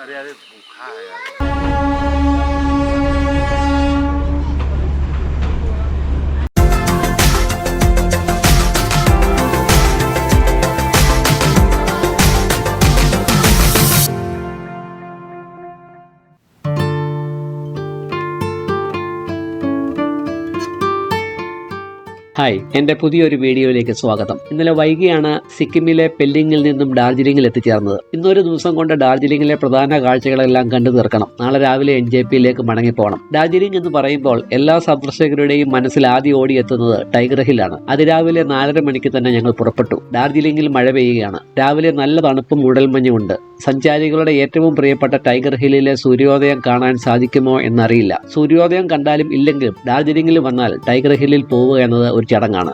अरे अरे भूखा है यार। ഹായ്, എൻ്റെ പുതിയൊരു വീഡിയോയിലേക്ക് സ്വാഗതം. ഇന്നലെ വൈകിയാണ് സിക്കിമിലെ പെല്ലിങ്ങിൽ നിന്നും ഡാർജിലിംഗിൽ എത്തിച്ചേർന്നത്. ഇന്നൊരു ദിവസം കൊണ്ട് ഡാർജിലിംഗിലെ പ്രധാന കാഴ്ചകളെല്ലാം കണ്ടു തീർക്കണം. നാളെ രാവിലെ NJPയിലേക്ക് മടങ്ങിപ്പോകണം. ഡാർജിലിംഗ് എന്ന് പറയുമ്പോൾ എല്ലാ സന്ദർശകരുടെയും മനസ്സിൽ ആദ്യം ഓടിയെത്തുന്നത് ടൈഗർ ഹില്ലാണ്. അതിരാവിലെ 4:30 മണിക്ക് തന്നെ ഞങ്ങൾ പുറപ്പെട്ടു. ഡാർജിലിംഗിൽ മഴ പെയ്യുകയാണ്. രാവിലെ നല്ല തണുപ്പും മൂടൽമഞ്ഞുമുണ്ട്. സഞ്ചാരികളുടെ ഏറ്റവും പ്രിയപ്പെട്ട ടൈഗർ ഹില്ലിലെ സൂര്യോദയം കാണാൻ സാധിക്കുമോ എന്നറിയില്ല. സൂര്യോദയം കണ്ടാലും ഇല്ലെങ്കിലും ഡാർജിലിംഗിൽ വന്നാൽ ടൈഗർ ഹില്ലിൽ പോവുക എന്നത് ഒരു ചടങ്ങാണ്.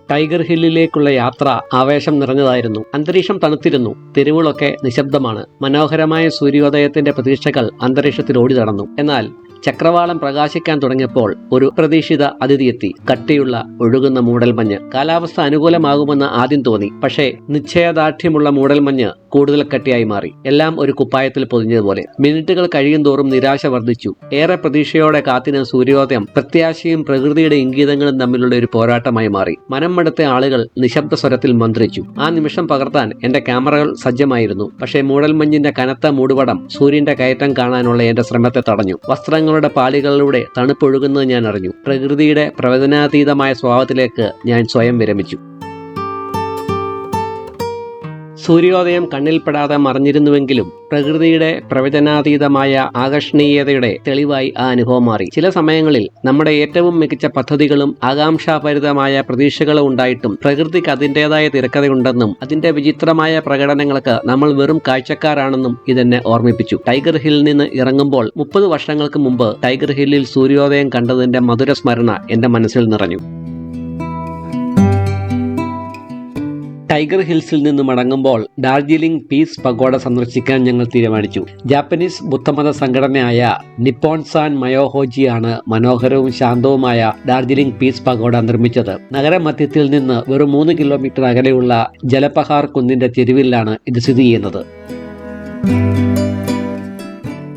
ടൈഗർ ഹില്ലിലേക്കുള്ള യാത്ര ആവേശം നിറഞ്ഞതായിരുന്നു. അന്തരീക്ഷം തണുത്തിരുന്നു. തെരുവുകളൊക്കെ നിശബ്ദമാണ്. മനോഹരമായ സൂര്യോദയത്തിന്റെ പ്രതീക്ഷകൾ അന്തരീക്ഷത്തിൽ ഓടി നടന്നു. എന്നാൽ ചക്രവാളം പ്രകാശിക്കാൻ തുടങ്ങിയപ്പോൾ ഒരു പ്രതീക്ഷിത അതിഥിയെത്തി. കട്ടിയുള്ള ഒഴുകുന്ന മൂടൽമഞ്ഞ്. കാലാവസ്ഥ അനുകൂലമാകുമെന്ന് ആദ്യം തോന്നി. പക്ഷേ നിശ്ചയദാർഢ്യമുള്ള മൂടൽമഞ്ഞ് കൂടുതൽ കട്ടിയായി മാറി. എല്ലാം ഒരു കുപ്പായത്തിൽ പൊതിഞ്ഞതുപോലെ. മിനിറ്റുകൾ കഴിയും തോറും നിരാശ വർദ്ധിച്ചു. ഏറെ പ്രതീക്ഷയോടെ കാത്തിന സൂര്യോദയം പ്രത്യാശയും പ്രകൃതിയുടെ ഇംഗിതങ്ങളും തമ്മിലുള്ള ഒരു പോരാട്ടമായി മാറി. മനം മടുത്ത ആളുകൾ നിശബ്ദ സ്വരത്തിൽ മന്ത്രിച്ചു. ആ നിമിഷം പകർത്താൻ എന്റെ ക്യാമറകൾ സജ്ജമായിരുന്നു. പക്ഷേ മൂടൽമഞ്ഞിന്റെ കനത്ത മൂടുപടം സൂര്യന്റെ കയറ്റം കാണാനുള്ള എന്റെ ശ്രമത്തെ തടഞ്ഞു. വസ്ത്രങ്ങളുടെ പാളികളിലൂടെ തണുപ്പൊഴുകുന്നത് ഞാൻ അറിഞ്ഞു. പ്രകൃതിയുടെ പ്രവചനാതീതമായ സ്വഭാവത്തിലേക്ക് ഞാൻ സ്വയം വിരമിച്ചു. സൂര്യോദയം കണ്ണിൽപ്പെടാതെ മറഞ്ഞിരുന്നുവെങ്കിലും പ്രകൃതിയുടെ പ്രവചനാതീതമായ ആകർഷണീയതയുടെ തെളിവായി ആ അനുഭവം മാറി. ചില സമയങ്ങളിൽ നമ്മുടെ ഏറ്റവും മികച്ച പദ്ധതികളും ആകാംക്ഷാഭരിതമായ പ്രതീക്ഷകളും ഉണ്ടായിട്ടും പ്രകൃതിക്ക് അതിൻ്റെതായ തിരക്കഥയുണ്ടെന്നും അതിന്റെ വിചിത്രമായ പ്രകടനങ്ങൾക്ക് നമ്മൾ വെറും കാഴ്ചക്കാരാണെന്നും ഇതെന്നെ ഓർമ്മിപ്പിച്ചു. ടൈഗർ ഹില്ലിൽ നിന്ന് ഇറങ്ങുമ്പോൾ 30 വർഷങ്ങൾക്ക് മുമ്പ് ടൈഗർ ഹില്ലിൽ സൂര്യോദയം കണ്ടതിന്റെ മധുര സ്മരണ എന്റെ മനസ്സിൽ നിറഞ്ഞു. ടൈഗർ ഹിൽസിൽ നിന്ന് മടങ്ങുമ്പോൾ ഡാർജിലിംഗ് പീസ് പഗോഡ സന്ദർശിക്കാൻ ഞങ്ങൾ തീരുമാനിച്ചു. ജാപ്പനീസ് ബുദ്ധമത സംഘടനയായ നിപ്പോൺസാൻ മയോഹോജിയാണ് മനോഹരവും ശാന്തവുമായ ഡാർജിലിംഗ് പീസ് പഗോഡ നിർമ്മിച്ചത്. നഗരമധ്യത്തിൽ നിന്ന് വെറും 3 കിലോമീറ്റർ അകലെയുള്ള ജലപഹാർ കുന്നിന്റെ ചെരുവിലാണ് ഇത് സ്ഥിതി ചെയ്യുന്നത്.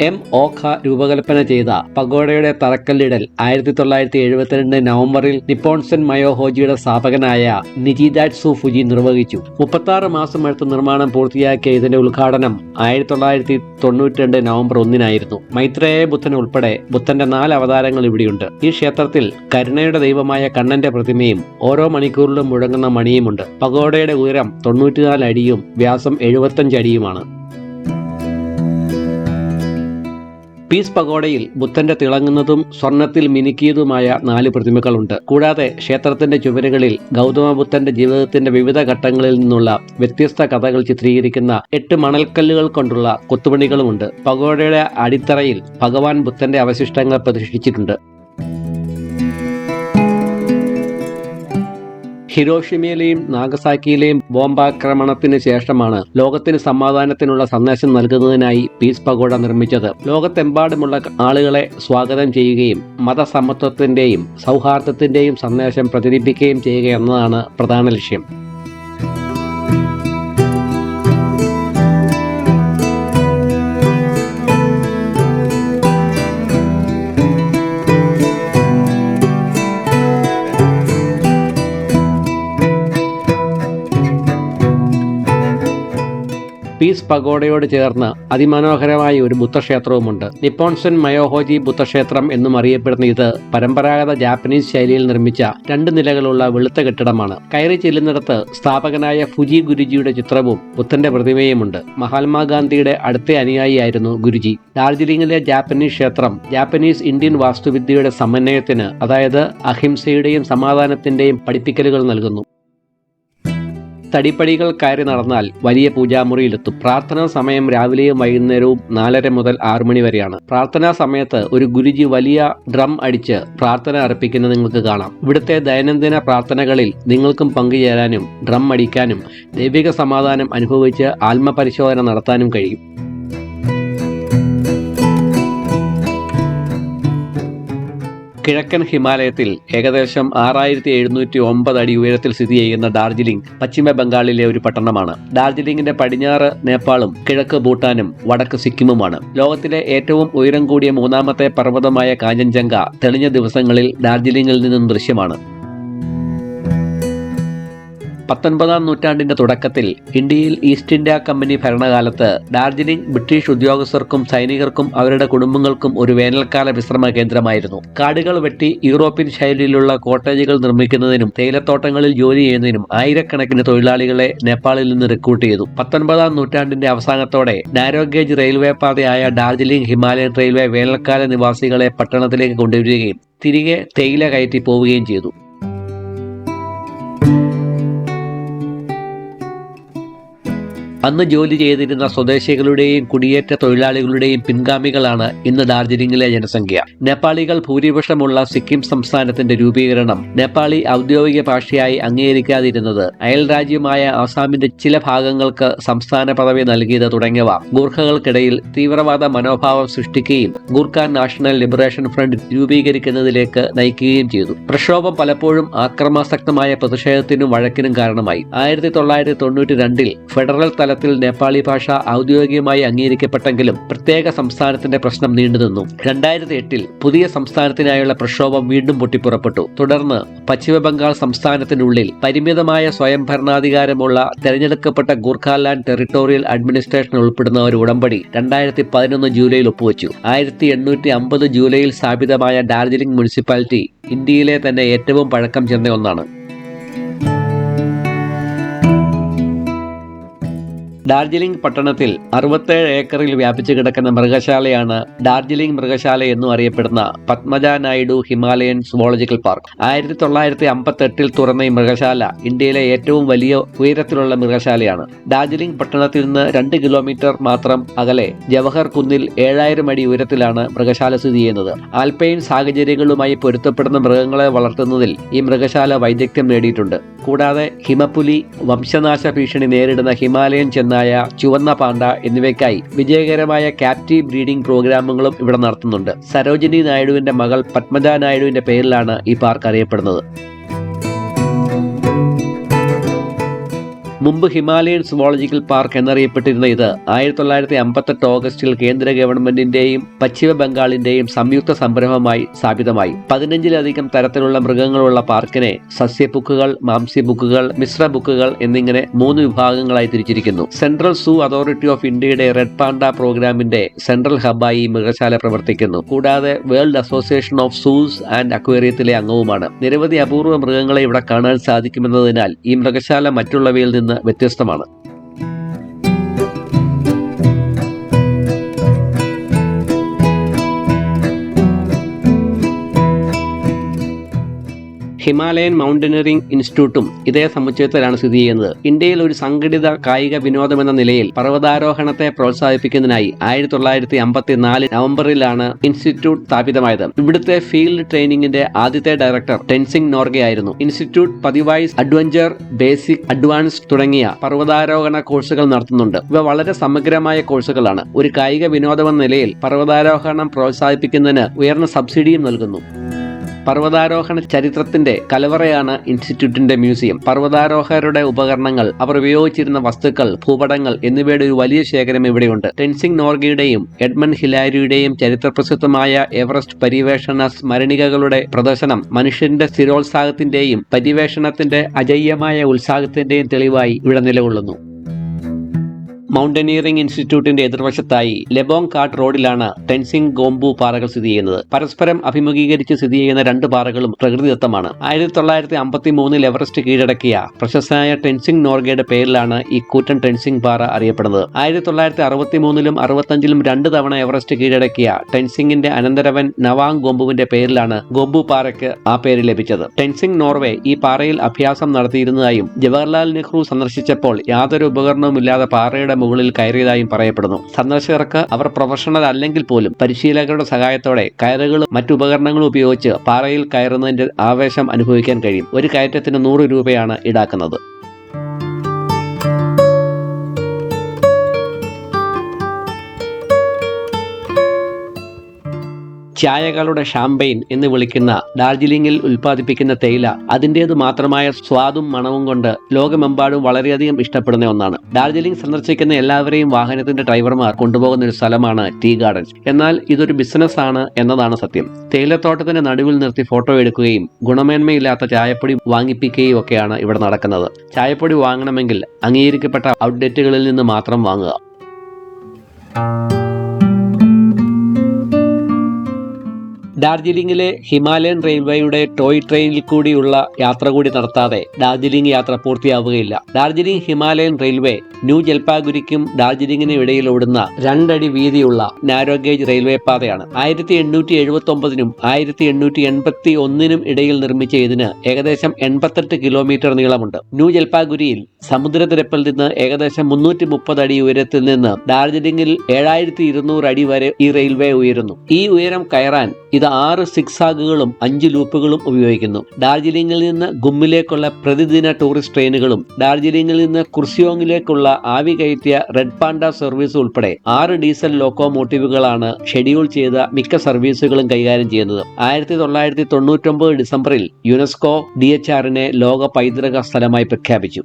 M. ഓഖ രൂപകൽപ്പന ചെയ്ത പഗോഡയുടെ തറക്കല്ലിടൽ 1972 നവംബറിൽ നിപ്പോൺസൻ മയോഹോജിയുടെ സ്ഥാപകനായ നിജിദാറ്റ്സു ഫുജി നിർവഹിച്ചു. 36 മാസം എടുത്ത് നിർമ്മാണം പൂർത്തിയാക്കിയ ഇതിന്റെ ഉദ്ഘാടനം 1992 നവംബർ 1 മൈത്രേയ ബുദ്ധൻ ഉൾപ്പെടെ ബുദ്ധന്റെ 4 അവതാരങ്ങൾ ഇവിടെയുണ്ട്. ഈ ക്ഷേത്രത്തിൽ കരുണയുടെ ദൈവമായ കണ്ണന്റെ പ്രതിമയും ഓരോ മണിക്കൂറിലും മുഴങ്ങുന്ന മണിയുമുണ്ട്. പഗോഡയുടെ ഉയരം 94 അടിയും വ്യാസം 75 അടിയുമാണ്. പീസ് പഗോഡയിൽ ബുദ്ധന്റെ തിളങ്ങുന്നതും സ്വർണത്തിൽ മിനുക്കിയതുമായ 4 പ്രതിമകളുണ്ട്. കൂടാതെ ക്ഷേത്രത്തിന്റെ ചുവരുകളിൽ ഗൗതമ ബുദ്ധന്റെ ജീവിതത്തിന്റെ വിവിധ ഘട്ടങ്ങളിൽ നിന്നുള്ള വ്യത്യസ്ത കഥകൾ ചിത്രീകരിക്കുന്ന 8 മണൽക്കല്ലുകൾ കൊണ്ടുള്ള കൊത്തുപണികളുമുണ്ട്. പഗോഡയുടെ അടിത്തറയിൽ ഭഗവാൻ ബുദ്ധന്റെ അവശിഷ്ടങ്ങൾ പ്രതിഷ്ഠിച്ചിട്ടുണ്ട്. ഹിരോഷിമയിലെയും നാഗസാക്കിയിലെയും ബോംബാക്രമണത്തിന് ശേഷമാണ് ലോകത്തിന് സമാധാനത്തിനുള്ള സന്ദേശം നൽകുന്നതിനായി പീസ് പഗോഡ നിർമ്മിച്ചത്. ലോകത്തെമ്പാടുമുള്ള ആളുകളെ സ്വാഗതം ചെയ്യുകയും മതസമത്വത്തിന്റെയും സൗഹാർദ്ദത്തിന്റെയും സന്ദേശം പ്രചരിപ്പിക്കുകയും ചെയ്യുക എന്നതാണ് പ്രധാന ലക്ഷ്യം. പീസ് പഗോഡയോട് ചേർന്ന് അതിമനോഹരമായ ഒരു ബുദ്ധക്ഷേത്രവുമുണ്ട്. നിപ്പോൺസൻ മയോഹോജി ബുദ്ധക്ഷേത്രം എന്നും അറിയപ്പെടുന്ന ഇത് പരമ്പരാഗത ജാപ്പനീസ് ശൈലിയിൽ നിർമ്മിച്ച 2 നിലകളുള്ള വെളുത്ത കെട്ടിടമാണ്. കയറി ചെല്ലുന്നിടത്ത് സ്ഥാപകനായ ഫുജി ഗുരുജിയുടെ ചിത്രവും ബുദ്ധന്റെ പ്രതിമയുമുണ്ട്. മഹാത്മാഗാന്ധിയുടെ അടുത്ത അനുയായിയായിരുന്നു ഗുരുജി. ഡാർജിലിംഗിലെ ജാപ്പനീസ് ക്ഷേത്രം ജാപ്പനീസ് ഇന്ത്യൻ വാസ്തുവിദ്യയുടെ സമന്വയത്തിന്, അതായത് അഹിംസയുടെയും സമാധാനത്തിന്റെയും പഠിപ്പിക്കലുകൾ നൽകുന്നു. തടിപ്പടികൾ കയറി നടന്നാൽ വലിയ പൂജാമുറിയിലെത്തും. പ്രാർത്ഥനാ സമയം രാവിലെയും വൈകുന്നേരവും 4:30 മുതൽ 6 മണി വരെയാണ്. പ്രാർത്ഥനാ സമയത്ത് ഒരു ഗുരുജി വലിയ ഡ്രം അടിച്ച് പ്രാർത്ഥന അർപ്പിക്കുന്നത് നിങ്ങൾക്ക് കാണാം. ഇവിടുത്തെ ദൈനംദിന പ്രാർത്ഥനകളിൽ നിങ്ങൾക്കും പങ്കുചേരാനും ഡ്രം അടിക്കാനും ദൈവിക സമാധാനം അനുഭവിച്ച് ആത്മപരിശോധന നടത്താനും കഴിയും. കിഴക്കൻ ഹിമാലയത്തിൽ ഏകദേശം 6709 അടി ഉയരത്തിൽ സ്ഥിതി ചെയ്യുന്ന ഡാർജിലിംഗ് പശ്ചിമ ബംഗാളിലെ ഒരു പട്ടണമാണ്. ഡാർജിലിംഗിന്റെ പടിഞ്ഞാറ് നേപ്പാളും കിഴക്ക് ഭൂട്ടാനും വടക്ക് സിക്കിമുമാണ്. ലോകത്തിലെ ഏറ്റവും ഉയരം കൂടിയ മൂന്നാമത്തെ പർവ്വതമായ കാഞ്ചൻജംഗ തെളിഞ്ഞ ദിവസങ്ങളിൽ ഡാർജിലിംഗിൽ നിന്നും ദൃശ്യമാണ്. 19-ാം നൂറ്റാണ്ടിന്റെ തുടക്കത്തിൽ ഇന്ത്യയിൽ ഈസ്റ്റ് ഇന്ത്യ കമ്പനി ഭരണകാലത്ത് ഡാർജിലിംഗ് ബ്രിട്ടീഷ് ഉദ്യോഗസ്ഥർക്കും സൈനികർക്കും അവരുടെ കുടുംബങ്ങൾക്കും ഒരു വേനൽക്കാല വിശ്രമ കേന്ദ്രമായിരുന്നു. കാടുകൾ വെട്ടി യൂറോപ്യൻ ശൈലിയിലുള്ള കോട്ടേജുകൾ നിർമ്മിക്കുന്നതിനും തേയിലത്തോട്ടങ്ങളിൽ ജോലി ചെയ്യുന്നതിനും ആയിരക്കണക്കിന് തൊഴിലാളികളെ നേപ്പാളിൽ നിന്ന് റിക്രൂട്ട് ചെയ്തു. 19-ാം നൂറ്റാണ്ടിന്റെ അവസാനത്തോടെ നാരോ ഗേജ് റെയിൽവേ പാതയായ ഡാർജിലിംഗ് ഹിമാലയൻ റെയിൽവേ വേനൽക്കാല നിവാസികളെ പട്ടണത്തിലേക്ക് കൊണ്ടുവരികയും തിരികെ തേയില കയറ്റി പോവുകയും ചെയ്തു. അന്ന് ജോലി ചെയ്തിരുന്ന സ്വദേശികളുടെയും കുടിയേറ്റ തൊഴിലാളികളുടെയും പിൻഗാമികളാണ് ഇന്ന് ഡാർജിലിംഗിലെ ജനസംഖ്യ. നേപ്പാളികൾ ഭൂരിപക്ഷമുള്ള സിക്കിം സംസ്ഥാനത്തിന്റെ രൂപീകരണം നേപ്പാളി ഔദ്യോഗിക ഭാഷയായി അംഗീകരിക്കാതിരുന്നത്, അയൽ രാജ്യമായ ആസാമിന്റെ ചില ഭാഗങ്ങൾക്ക് സംസ്ഥാന പദവി നൽകിയത് തുടങ്ങിയവ ഗൂർഖകൾക്കിടയിൽ തീവ്രവാദ മനോഭാവം സൃഷ്ടിക്കുകയും ഗൂർഖ നാഷണൽ ലിബറേഷൻ ഫ്രണ്ട് രൂപീകരിക്കുന്നതിലേക്ക് നയിക്കുകയും ചെയ്തു. പ്രക്ഷോഭം പലപ്പോഴും ആക്രമാസക്തമായ പ്രതിഷേധത്തിനും വഴക്കിനും കാരണമായി. 1992-ൽ ഫെഡറൽ തലത്തിൽ നേപ്പാളി ഭാഷ ഔദ്യോഗികമായി അംഗീകരിക്കപ്പെട്ടെങ്കിലും പ്രത്യേക സംസ്ഥാനത്തിന്റെ പ്രശ്നം നീണ്ടുനിന്നു. 2008-ൽ പുതിയ സംസ്ഥാനത്തിനായുള്ള പ്രക്ഷോഭം വീണ്ടും പൊട്ടിപ്പുറപ്പെട്ടു. തുടർന്ന് പശ്ചിമ ബംഗാൾ സംസ്ഥാനത്തിനുള്ളിൽ പരിമിതമായ സ്വയം ഭരണാധികാരമുള്ള തെരഞ്ഞെടുക്കപ്പെട്ട ഗൂർഖാലാൻഡ് ടെറിട്ടോറിയൽ അഡ്മിനിസ്ട്രേഷൻ ഉൾപ്പെടുന്ന ഒരു ഉടമ്പടി 2011 ജൂലൈയിൽ ഒപ്പുവെച്ചു. 1850 ജൂലൈയിൽ സ്ഥാപിതമായ ഡാർജിലിംഗ് മുനിസിപ്പാലിറ്റി ഇന്ത്യയിലെ തന്നെ ഏറ്റവും പഴക്കം ചെന്ന ഒന്നാണ്. ഡാർജിലിംഗ് പട്ടണത്തിൽ 67 ഏക്കറിൽ വ്യാപിച്ചു കിടക്കുന്ന മൃഗശാലയാണ് ഡാർജിലിംഗ് മൃഗശാല എന്നും അറിയപ്പെടുന്ന Padmaja Naidu Himalayan zoological park. 1958-ൽ തുറന്ന ഈ മൃഗശാല ഇന്ത്യയിലെ ഏറ്റവും വലിയ ഉയരത്തിലുള്ള മൃഗശാലയാണ്. ഡാർജിലിംഗ് പട്ടണത്തിൽ നിന്ന് 2 കിലോമീറ്റർ മാത്രം അകലെ ജവഹർ കുന്നിൽ 7000 അടി ഉയരത്തിലാണ് മൃഗശാല സ്ഥിതി ചെയ്യുന്നത്. ആൽപൈൻ സാഹചര്യങ്ങളുമായി പൊരുത്തപ്പെടുന്ന മൃഗങ്ങളെ വളർത്തുന്നതിൽ ഈ മൃഗശാല വൈദഗ്ധ്യം നേടിയിട്ടുണ്ട്. കൂടാതെ ഹിമപ്പുലി, വംശനാശ ഭീഷണി നേരിടുന്ന ഹിമാലയൻ ചെന്നായ, ചുവന്ന പാണ്ട എന്നിവയ്ക്കായി വിജയകരമായ ക്യാപ്റ്റീവ് ബ്രീഡിംഗ് പ്രോഗ്രാമുകളും ഇവിടെ നടത്തുന്നുണ്ട്. സരോജിനി നായിഡുവിന്റെ മകൾ പത്മജ നായിഡുവിന്റെ പേരിലാണ് ഈ പാർക്ക് അറിയപ്പെടുന്നത്. മുമ്പ് ഹിമാലയൻ സുവോളജിക്കൽ പാർക്ക് എന്നറിയപ്പെട്ടിരുന്ന ഇത് 1958 ഓഗസ്റ്റിൽ കേന്ദ്ര ഗവൺമെന്റിന്റെയും പശ്ചിമ ബംഗാളിന്റെയും സംയുക്ത സംരംഭമായി സ്ഥാപിതമായി. 15-ലധികം തരത്തിലുള്ള മൃഗങ്ങളുള്ള പാർക്കിനെ സസ്യബുക്കുകൾ, മാംസ്യബുക്കുകൾ, മിശ്ര ബുക്കുകൾ എന്നിങ്ങനെ 3 വിഭാഗങ്ങളായി തിരിച്ചിരിക്കുന്നു. സെൻട്രൽ സൂ അതോറിറ്റി ഓഫ് ഇന്ത്യയുടെ റെഡ് പാണ്ട പ്രോഗ്രാമിന്റെ സെൻട്രൽ ഹബ്ബായി ഈ മൃഗശാല പ്രവർത്തിക്കുന്നു. കൂടാതെ വേൾഡ് അസോസിയേഷൻ ഓഫ് സൂസ് ആൻഡ് അക്വേറിയത്തിലെ അംഗവുമാണ്. നിരവധി അപൂർവ മൃഗങ്ങളെ ഇവിടെ കാണാൻ സാധിക്കുമെന്നതിനാൽ ഈ മൃഗശാല മറ്റുള്ളവയിൽ നിന്ന് വ്യത്യസ്തമാണ്. ഹിമാലയൻ മൗണ്ടനറിംഗ് ഇൻസ്റ്റിറ്റ്യൂട്ടും ഇതേ സമുച്ചയത്തിലാണ് സ്ഥിതി ചെയ്യുന്നത്. ഇന്ത്യയിൽ ഒരു സംഘടിത കായിക വിനോദമെന്ന നിലയിൽ പർവ്വതാരോഹണത്തെ പ്രോത്സാഹിപ്പിക്കുന്നതിനായി 1954 നവംബറിലാണ് ഇൻസ്റ്റിറ്റ്യൂട്ട് സ്ഥാപിതമായത്. ഇവിടുത്തെ ഫീൽഡ് ട്രെയിനിങ്ങിന്റെ ആദ്യത്തെ ഡയറക്ടർ ടെൻസിംഗ് നോർഗെ ആയിരുന്നു. ഇൻസ്റ്റിറ്റ്യൂട്ട് പതിവായി അഡ്വഞ്ചർ, ബേസിക്, അഡ്വാൻസ് തുടങ്ങിയ പർവ്വതാരോഹണ കോഴ്സുകൾ നടത്തുന്നുണ്ട്. ഇവ വളരെ സമഗ്രമായ കോഴ്സുകളാണ്. ഒരു കായിക വിനോദമെന്ന നിലയിൽ പർവ്വതാരോഹണം പ്രോത്സാഹിപ്പിക്കുന്നതിന് ഉയർന്ന സബ്സിഡിയും നൽകുന്നു. പർവ്വതാരോഹണ ചരിത്രത്തിന്റെ കലവറയാണ് ഇൻസ്റ്റിറ്റ്യൂട്ടിന്റെ മ്യൂസിയം. പർവ്വതാരോഹകരുടെ ഉപകരണങ്ങൾ, അവർ ഉപയോഗിച്ചിരുന്ന വസ്തുക്കൾ, ഭൂപടങ്ങൾ എന്നിവയുടെ ഒരു വലിയ ശേഖരം ഇവിടെയുണ്ട്. ടെൻസിംഗ് നോർഗയുടെയും എഡ്മണ്ട് ഹിലാരിയുടെയും ചരിത്രപ്രസിദ്ധമായ എവറസ്റ്റ് പര്യവേഷണ സ്മരണികകളുടെ പ്രദർശനം മനുഷ്യന്റെ സ്ഥിരോത്സാഹത്തിന്റെയും പര്യവേഷണത്തിന്റെ അജയ്യമായ ഉത്സാഹത്തിന്റെയും തെളിവായി ഇവിടെ നിലകൊള്ളുന്നു. മൗണ്ടനിയറിംഗ് ഇൻസ്റ്റിറ്റ്യൂട്ടിന്റെ എതിർവശത്തായി ലെബോങ് കാട്ട് റോഡിലാണ് ടെൻസിംഗ് ഗോംബു പാറകൾ സ്ഥിതി ചെയ്യുന്നത്. പരസ്പരം അഭിമുഖീകരിച്ച് സ്ഥിതി ചെയ്യുന്ന 2 പാറകളും പ്രകൃതിദത്തമാണ്. 1953-ൽ എവറസ്റ്റ് കീഴടക്കിയ പ്രശസ്തനായ ടെൻസിംഗ് നോർഗയുടെ പേരിലാണ് ഈ കൂറ്റൻ ടെൻസിംഗ് പാറ അറിയപ്പെടുന്നത്. 1963-ലും 65-ലും 2 തവണ എവറസ്റ്റ് കീഴടക്കിയ ടെൻസിംഗിന്റെ അനന്തരവൻ നവാങ് ഗോംബുവിന്റെ പേരിലാണ് ഗോംബു പാറയ്ക്ക് ആ പേര് ലഭിച്ചത്. ടെൻസിംഗ് നോർവേ ഈ പാറയിൽ അഭ്യാസം നടത്തിയിരുന്നതായും ജവഹർലാൽ നെഹ്റു സന്ദർശിച്ചപ്പോൾ യാതൊരു ഉപകരണവുമില്ലാതെ പാറയുടെ മുകളിൽ കയറിയതായും പറയപ്പെടുന്നു. സന്ദർശകർക്ക് അവർ പ്രൊഫഷണൽ അല്ലെങ്കിൽ പോലും പരിശീലകരുടെ സഹായത്തോടെ കയറുകളും മറ്റു ഉപകരണങ്ങളും ഉപയോഗിച്ച് പാറയിൽ കയറുന്നതിന്റെ ആവേശം അനുഭവിക്കാൻ കഴിയും. ഒരു കയറ്റത്തിന് 100 രൂപയാണ് ഈടാക്കുന്നത്. ചായകളുടെ ഷാമ്പെയിൻ എന്ന് വിളിക്കുന്ന ഡാർജിലിംഗിൽ ഉൽപ്പാദിപ്പിക്കുന്ന തേയില അതിൻ്റേത് മാത്രമായ സ്വാദും മണവും കൊണ്ട് ലോകമെമ്പാടും വളരെയധികം ഇഷ്ടപ്പെടുന്ന ഒന്നാണ്. ഡാർജിലിംഗ് സന്ദർശിക്കുന്ന എല്ലാവരെയും വാഹനത്തിന്റെ ഡ്രൈവർമാർ കൊണ്ടുപോകുന്ന ഒരു സ്ഥലമാണ് ടീ ഗാർഡൻസ്. എന്നാൽ ഇതൊരു ബിസിനസ് ആണ് എന്നതാണ് സത്യം. തേയിലത്തോട്ടത്തിന്റെ നടുവിൽ നിർത്തി ഫോട്ടോ എടുക്കുകയും ഗുണമേന്മയില്ലാത്ത ചായപ്പൊടി വാങ്ങിപ്പിക്കുകയും ഒക്കെയാണ് ഇവിടെ നടക്കുന്നത്. ചായപ്പൊടി വാങ്ങണമെങ്കിൽ അംഗീകരിക്കപ്പെട്ട ഔട്ട്ലെറ്റുകളിൽ നിന്ന് മാത്രം വാങ്ങുക. ഡാർജിലിംഗിലെ ഹിമാലയൻ റെയിൽവേയുടെ ടോയ് ട്രെയിനിൽ കൂടിയുള്ള യാത്ര കൂടി നടത്താതെ ഡാർജിലിംഗ് യാത്ര പൂർത്തിയാവുകയില്ല. ഡാർജിലിംഗ് ഹിമാലയൻ റെയിൽവേ ന്യൂ ജൽപാഗുരിക്കും ഡാർജിലിംഗിനും ഇടയിൽ ഓടുന്ന 2 അടി വീതിയുള്ള നാരോ ഗേജ് റെയിൽവേ പാതയാണ്. 1879നും 1881നും ഇടയിൽ നിർമ്മിച്ച ഇതിന് ഏകദേശം 88 കിലോമീറ്റർ നീളമുണ്ട്. ന്യൂ ജൽപാഗുരിയിൽ സമുദ്രനിരപ്പിൽ നിന്ന് ഏകദേശം 330 അടി ഉയരത്തിൽ നിന്ന് ഡാർജിലിംഗിൽ 7200 അടി വരെ ഈ റെയിൽവേ ഉയരുന്നു. ഈ ഉയരം കയറാൻ ഇത് 6 സിക്സാഗുകളും 5 ലൂപ്പുകളും ഉപയോഗിക്കുന്നു. ഡാർജിലിംഗിൽ നിന്ന് ഗുമ്മിലേക്കുള്ള പ്രതിദിന ടൂറിസ്റ്റ് ട്രെയിനുകളും ഡാർജിലിംഗിൽ നിന്ന് കുർസിയോങ്ങിലേക്കുള്ള ആവി കയറ്റിയ റെഡ് പാണ്ട സർവീസ് ഉൾപ്പെടെ 6 ഡീസൽ ലോക്കോമോട്ടീവുകളാണ് ഷെഡ്യൂൾ ചെയ്ത മിക്ക സർവീസുകളും കൈകാര്യം ചെയ്യുന്നത്. 1999 ഡിസംബറിൽ യുനെസ്കോ DHRനെ ലോക പൈതൃക സ്ഥലമായി പ്രഖ്യാപിച്ചു.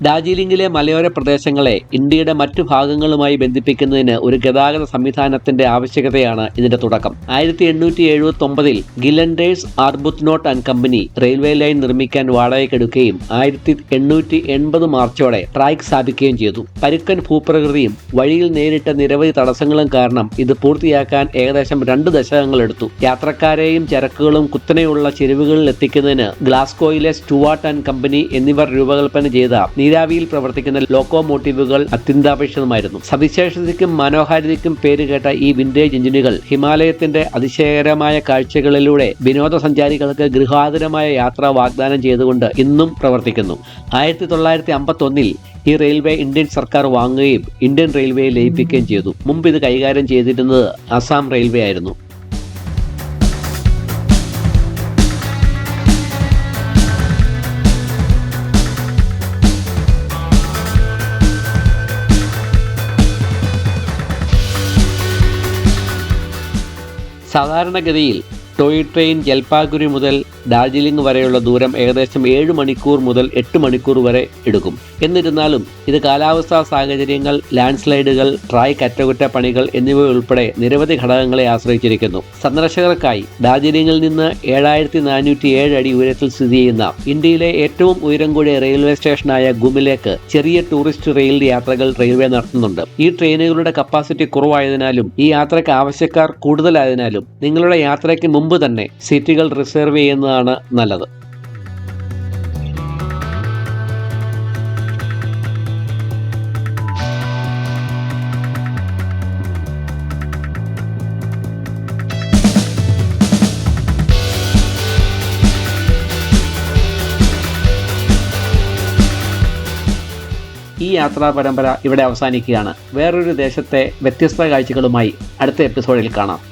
ഡാർജിലിംഗിലെ മലയോര പ്രദേശങ്ങളെ ഇന്ത്യയുടെ മറ്റു ഭാഗങ്ങളുമായി ബന്ധിപ്പിക്കുന്നതിന് ഒരു ഗതാഗത സംവിധാനത്തിന്റെ ആവശ്യകതയാണ് ഇതിന്റെ തുടക്കം. 1879 ഗിലൻഡേഴ്സ് ആർബുത്നോട്ട് ആൻഡ് കമ്പനി റെയിൽവേ ലൈൻ നിർമ്മിക്കാൻ വാടകയ്ക്കെടുക്കുകയും 1880 മാർച്ചോടെ ട്രാക്ക് സ്ഥാപിക്കുകയും ചെയ്തു. പരുക്കൻ ഭൂപ്രകൃതിയും വഴിയിൽ നേരിട്ട നിരവധി തടസ്സങ്ങളും കാരണം ഇത് പൂർത്തിയാക്കാൻ ഏകദേശം 2 ദശകങ്ങളെടുത്തു. യാത്രക്കാരെയും ചരക്കുകളും കുത്തനെയുള്ള ചെരുവുകളിൽ എത്തിക്കുന്നതിന് ഗ്ലാസ്ഗോയിലെ സ്റ്റുവാർട്ട് ആൻഡ് കമ്പനി എന്നിവർ രൂപകൽപ്പന ചെയ്ത നീരാവിയിൽ പ്രവർത്തിക്കുന്ന ലോക്കോമോട്ടീവുകൾ അത്യന്താപേക്ഷിതമായിരുന്നു. സവിശേഷതയ്ക്കും മനോഹാരിതയ്ക്കും പേരുകേട്ട ഈ വിന്റേജ് എഞ്ചിനുകൾ ഹിമാലയത്തിന്റെ അതിശയകരമായ കാഴ്ചകളിലൂടെ വിനോദസഞ്ചാരികൾക്ക് ഗൃഹാതുരമായ യാത്ര വാഗ്ദാനം ചെയ്തുകൊണ്ട് ഇന്നും പ്രവർത്തിക്കുന്നു. 1951 ഈ റെയിൽവേ ഇന്ത്യൻ സർക്കാർ വാങ്ങുകയും ഇന്ത്യൻ റെയിൽവേയെ ലയിപ്പിക്കുകയും ചെയ്തു. മുമ്പ് ഇത് കൈകാര്യം ചെയ്തിരുന്നത് അസാം റെയിൽവേ ആയിരുന്നു. സാധാരണഗതിയിൽ ടോയ് ട്രെയിൻ ജൽപാഗുരി മുതൽ ഡാർജിലിംഗ് വരെയുള്ള ദൂരം ഏകദേശം 7 മണിക്കൂർ മുതൽ 8 മണിക്കൂർ വരെ എടുക്കും. എന്നിരുന്നാലും ഇത് കാലാവസ്ഥാ സാഹചര്യങ്ങൾ, ലാൻഡ് സ്ലൈഡുകൾ, ട്രാക്ക് അറ്റകുറ്റപ്പണികൾ എന്നിവ ഉൾപ്പെടെ നിരവധി ഘടകങ്ങളെ ആശ്രയിച്ചിരിക്കുന്നു. സന്ദർശകർക്കായി ഡാർജിലിംഗിൽ നിന്ന് 7407 അടി ഉയരത്തിൽ സ്ഥിതി ചെയ്യുന്ന ഇന്ത്യയിലെ ഏറ്റവും ഉയരം കൂടിയ റെയിൽവേ സ്റ്റേഷനായ ഗുമിലേക്ക് ചെറിയ ടൂറിസ്റ്റ് റെയിൽ യാത്രകൾ റെയിൽവേ നടത്തുന്നുണ്ട്. ഈ ട്രെയിനുകളുടെ കപ്പാസിറ്റി കുറവായതിനാലും ഈ യാത്രയ്ക്ക് ആവശ്യക്കാർ കൂടുതലായതിനാലും നിങ്ങളുടെ യാത്രയ്ക്ക് മുമ്പ് തന്നെ സീറ്റുകൾ റിസർവ് ചെയ്യുന്നതാണ് നല്ലത്. ഈ യാത്രാ പരമ്പര ഇവിടെ അവസാനിക്കുകയാണ്. വേറൊരു ദേശത്തെ വ്യത്യസ്ത കാഴ്ചകളുമായി അടുത്ത എപ്പിസോഡിൽ കാണാം.